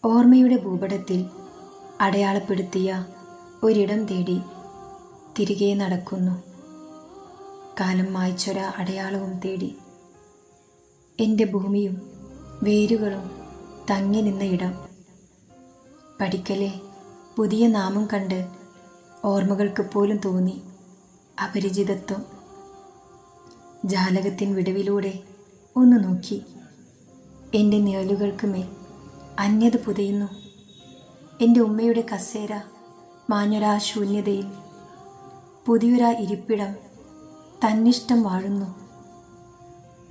ഓർമ്മയുടെ ഭൂപടത്തിൽ അടയാളപ്പെടുത്തിയ ഒരിടം തേടി തിരികെ നടക്കുന്നു. കാലം മായ്ച്ചൊര അടയാളവും തേടി. എൻ്റെ ഭൂമിയും വേരുകളും തങ്ങി നിന്ന ഇടം. പഠിക്കലെ പുതിയ നാമം കണ്ട് ഓർമ്മകൾക്ക് പോലും തോന്നി അപരിചിതത്വം. ജാലകത്തിൻ വിടവിലൂടെ ഒന്ന് നോക്കി. എൻ്റെ നിഴലുകൾക്ക് മേൽ അന്യത പുതയുന്നു. എൻ്റെ ഉമ്മയുടെ കസേര മാഞ്ഞൊരാ ശൂന്യതയിൽ പുതിയൊരാ ഇരിപ്പിടം തന്നിഷ്ടം വാഴുന്നു.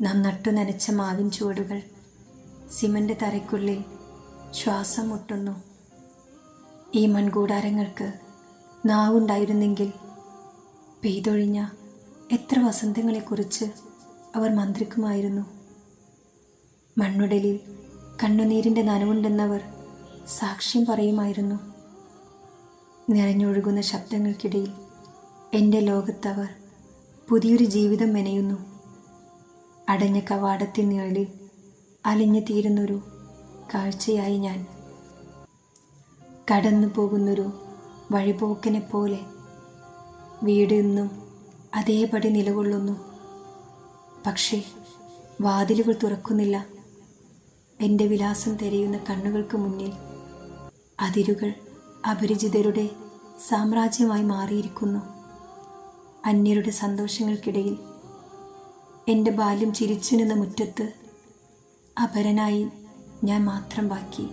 നാം നട്ടു നനച്ച മാവിൻ ചുവടുകൾ സിമന്റ് തറയ്ക്കുള്ളിൽ ശ്വാസം മുട്ടുന്നു. ഈ മൺകൂടാരങ്ങൾക്ക് നാവുണ്ടായിരുന്നെങ്കിൽ പെയ്തൊഴിഞ്ഞ എത്ര വസന്തങ്ങളെക്കുറിച്ച് അവർ മന്ത്രിക്കുമായിരുന്നു. മണ്ണുടലിൽ കണ്ണുനീരിൻ്റെ നനവുണ്ടെന്നവർ സാക്ഷ്യം പറയുമായിരുന്നു. നിറഞ്ഞൊഴുകുന്ന ശബ്ദങ്ങൾക്കിടയിൽ എൻ്റെ ലോകത്തവർ പുതിയൊരു ജീവിതം മെനയുന്നു. അടഞ്ഞ കവാടത്തിൻ നിഴലിൽ അലിഞ്ഞു തീരുന്നൊരു കാഴ്ചയായി ഞാൻ. കടന്നു പോകുന്നൊരു വഴിപോക്കനെ പോലെ വീട് ഇന്നും അതേപടി നിലകൊള്ളുന്നു. പക്ഷേ വാതിലുകൾ തുറക്കുന്നില്ല. എൻ്റെ വിലാസം തിരയുന്ന കണ്ണുകൾക്ക് മുന്നിൽ അതിരുകൾ അപരിചിതരുടെ സാമ്രാജ്യമായി മാറിയിരിക്കുന്നു. അന്യരുടെ സന്തോഷങ്ങൾക്കിടയിൽ എൻ്റെ ബാല്യം ചിരിച്ചു നിന്ന മുറ്റത്ത് അപരനായി ഞാൻ മാത്രം ബാക്കി.